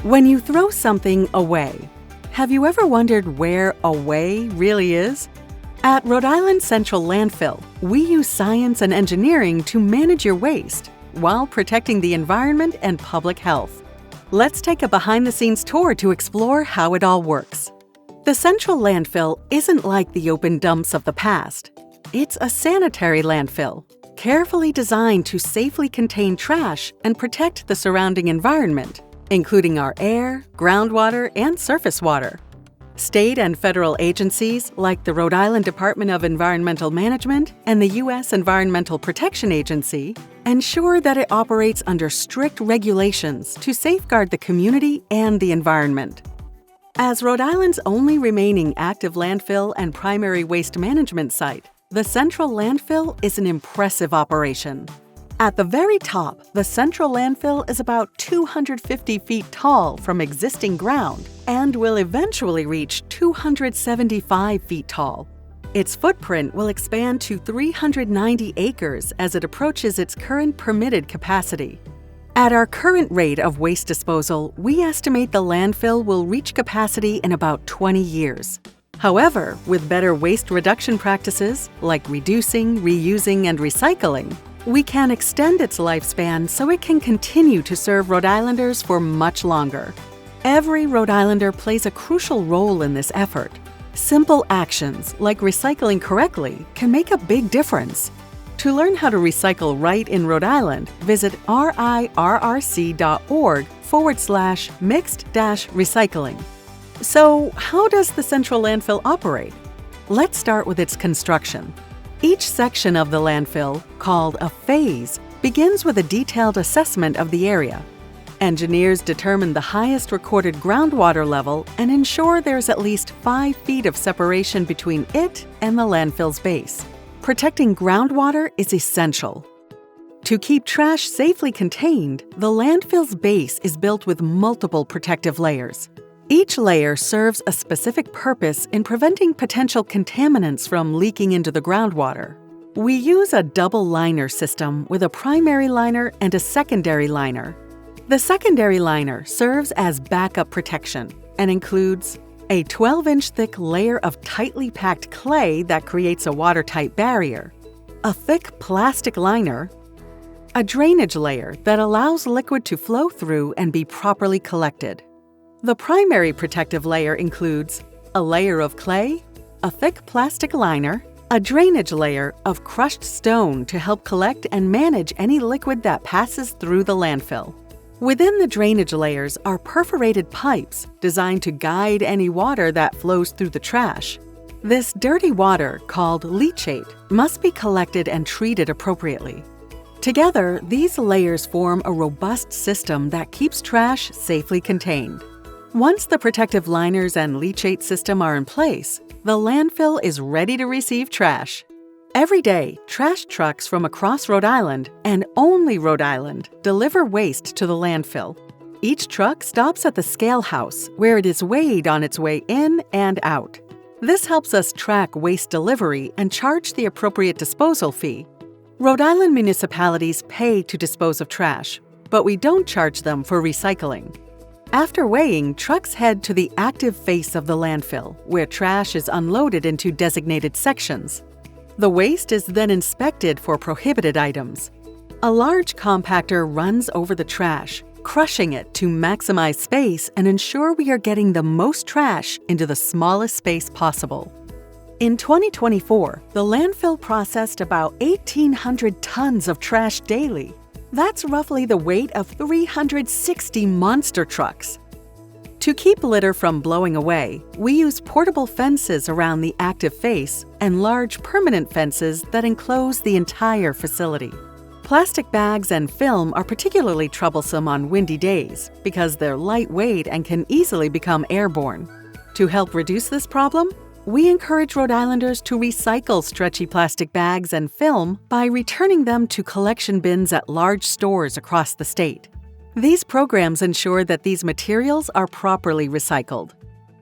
When you throw something away, have you ever wondered where away really is? At Rhode Island Central Landfill, we use science and engineering to manage your waste while protecting the environment and public health. Let's take a behind-the-scenes tour to explore how it all works. The Central Landfill isn't like the open dumps of the past. It's a sanitary landfill, carefully designed to safely contain trash and protect the surrounding environment, including our air, groundwater, and surface water. State and federal agencies like the Rhode Island Department of Environmental Management and the U.S. Environmental Protection Agency ensure that it operates under strict regulations to safeguard the community and the environment. As Rhode Island's only remaining active landfill and primary waste management site, the Central Landfill is an impressive operation. At the very top, the Central Landfill is about 250 feet tall from existing ground and will eventually reach 275 feet tall. Its footprint will expand to 390 acres as it approaches its current permitted capacity. At our current rate of waste disposal, we estimate the landfill will reach capacity in about 20 years. However, with better waste reduction practices like reducing, reusing, and recycling, we can extend its lifespan so it can continue to serve Rhode Islanders for much longer. Every Rhode Islander plays a crucial role in this effort. Simple actions like recycling correctly can make a big difference. To learn how to recycle right in Rhode Island, visit rirrc.org/mixed-recycling. So, how does the Central Landfill operate? Let's start with its construction. Each section of the landfill, called a phase, begins with a detailed assessment of the area. Engineers determine the highest recorded groundwater level and ensure there's at least 5 feet of separation between it and the landfill's base. Protecting groundwater is essential. To keep trash safely contained, the landfill's base is built with multiple protective layers. Each layer serves a specific purpose in preventing potential contaminants from leaking into the groundwater. We use a double liner system with a primary liner and a secondary liner. The secondary liner serves as backup protection and includes a 12-inch thick layer of tightly packed clay that creates a watertight barrier, a thick plastic liner, a drainage layer that allows liquid to flow through and be properly collected. The primary protective layer includes a layer of clay, a thick plastic liner, a drainage layer of crushed stone to help collect and manage any liquid that passes through the landfill. Within the drainage layers are perforated pipes designed to guide any water that flows through the trash. This dirty water, called leachate, must be collected and treated appropriately. Together, these layers form a robust system that keeps trash safely contained. Once the protective liners and leachate system are in place, the landfill is ready to receive trash. Every day, trash trucks from across Rhode Island, and only Rhode Island, deliver waste to the landfill. Each truck stops at the scale house, where it is weighed on its way in and out. This helps us track waste delivery and charge the appropriate disposal fee. Rhode Island municipalities pay to dispose of trash, but we don't charge them for recycling. After weighing, trucks head to the active face of the landfill, where trash is unloaded into designated sections. The waste is then inspected for prohibited items. A large compactor runs over the trash, crushing it to maximize space and ensure we are getting the most trash into the smallest space possible. In 2024, the landfill processed about 1,800 tons of trash daily. That's roughly the weight of 360 monster trucks. To keep litter from blowing away, we use portable fences around the active face and large permanent fences that enclose the entire facility. Plastic bags and film are particularly troublesome on windy days because they're lightweight and can easily become airborne. To help reduce this problem, we encourage Rhode Islanders to recycle stretchy plastic bags and film by returning them to collection bins at large stores across the state. These programs ensure that these materials are properly recycled.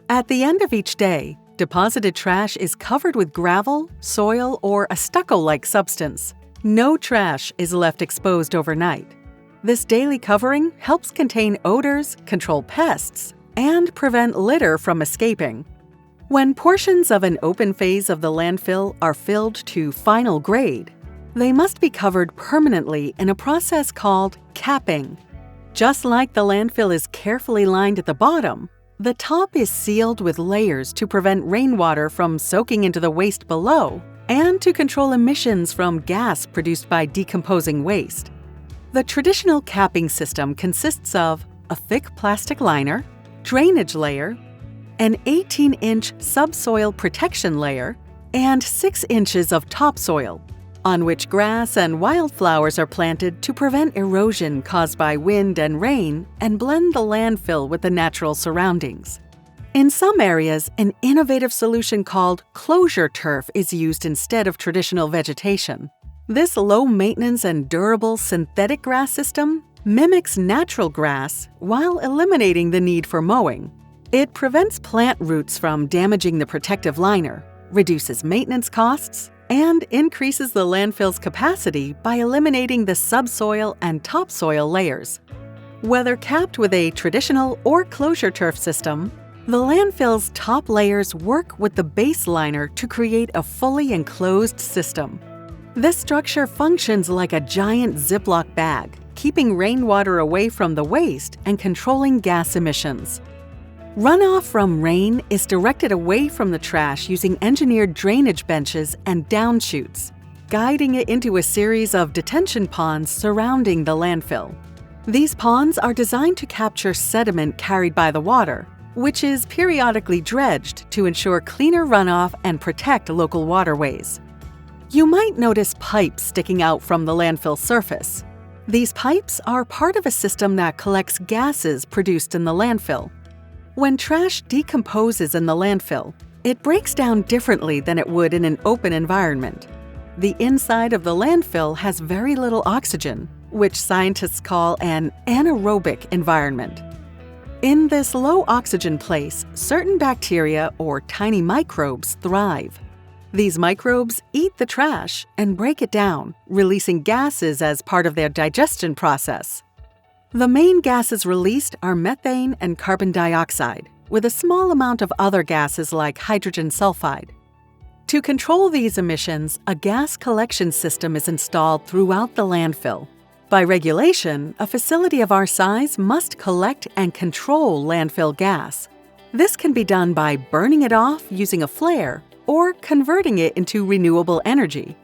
At the end of each day, deposited trash is covered with gravel, soil, or a stucco-like substance. No trash is left exposed overnight. This daily covering helps contain odors, control pests, and prevent litter from escaping. When portions of an open phase of the landfill are filled to final grade, they must be covered permanently in a process called capping. Just like the landfill is carefully lined at the bottom, the top is sealed with layers to prevent rainwater from soaking into the waste below and to control emissions from gas produced by decomposing waste. The traditional capping system consists of a thick plastic liner, drainage layer, an 18-inch subsoil protection layer, and 6 inches of topsoil, on which grass and wildflowers are planted to prevent erosion caused by wind and rain and blend the landfill with the natural surroundings. In some areas, an innovative solution called closure turf is used instead of traditional vegetation. This low-maintenance and durable synthetic grass system mimics natural grass while eliminating the need for mowing. It prevents plant roots from damaging the protective liner, reduces maintenance costs, and increases the landfill's capacity by eliminating the subsoil and topsoil layers. Whether capped with a traditional or closure turf system, the landfill's top layers work with the base liner to create a fully enclosed system. This structure functions like a giant Ziploc bag, keeping rainwater away from the waste and controlling gas emissions. Runoff from rain is directed away from the trash using engineered drainage benches and downchutes, guiding it into a series of detention ponds surrounding the landfill. These ponds are designed to capture sediment carried by the water, which is periodically dredged to ensure cleaner runoff and protect local waterways. You might notice pipes sticking out from the landfill surface. These pipes are part of a system that collects gases produced in the landfill. When trash decomposes in the landfill, it breaks down differently than it would in an open environment. The inside of the landfill has very little oxygen, which scientists call an anaerobic environment. In this low oxygen place, certain bacteria or tiny microbes thrive. These microbes eat the trash and break it down, releasing gases as part of their digestion process. The main gases released are methane and carbon dioxide, with a small amount of other gases like hydrogen sulfide. To control these emissions, a gas collection system is installed throughout the landfill. By regulation, a facility of our size must collect and control landfill gas. This can be done by burning it off using a flare or converting it into renewable energy.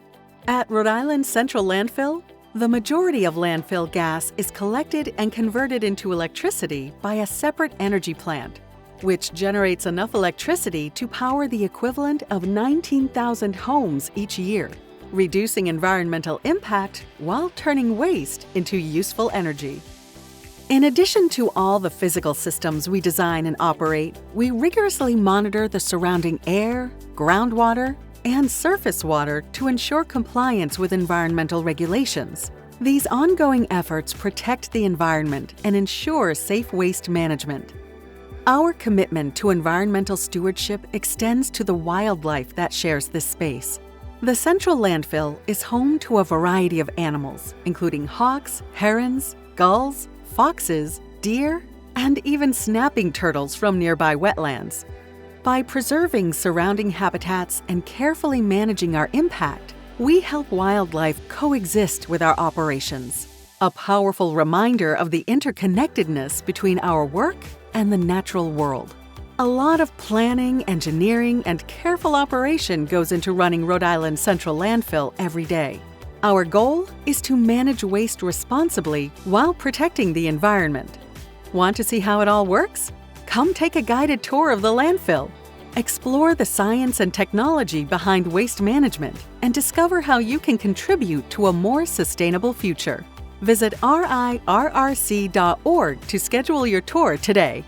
At Rhode Island Central Landfill, the majority of landfill gas is collected and converted into electricity by a separate energy plant, which generates enough electricity to power the equivalent of 19,000 homes each year, reducing environmental impact while turning waste into useful energy. In addition to all the physical systems we design and operate, we rigorously monitor the surrounding air, groundwater, and surface water to ensure compliance with environmental regulations. These ongoing efforts protect the environment and ensure safe waste management. Our commitment to environmental stewardship extends to the wildlife that shares this space. The central landfill is home to a variety of animals, including hawks, herons, gulls, foxes, deer, and even snapping turtles from nearby wetlands. By preserving surrounding habitats and carefully managing our impact, we help wildlife coexist with our operations, a powerful reminder of the interconnectedness between our work and the natural world. A lot of planning, engineering, and careful operation goes into running Rhode Island Central Landfill every day. Our goal is to manage waste responsibly while protecting the environment. Want to see how it all works? Come take a guided tour of the landfill. Explore the science and technology behind waste management and discover how you can contribute to a more sustainable future. Visit rirrc.org to schedule your tour today.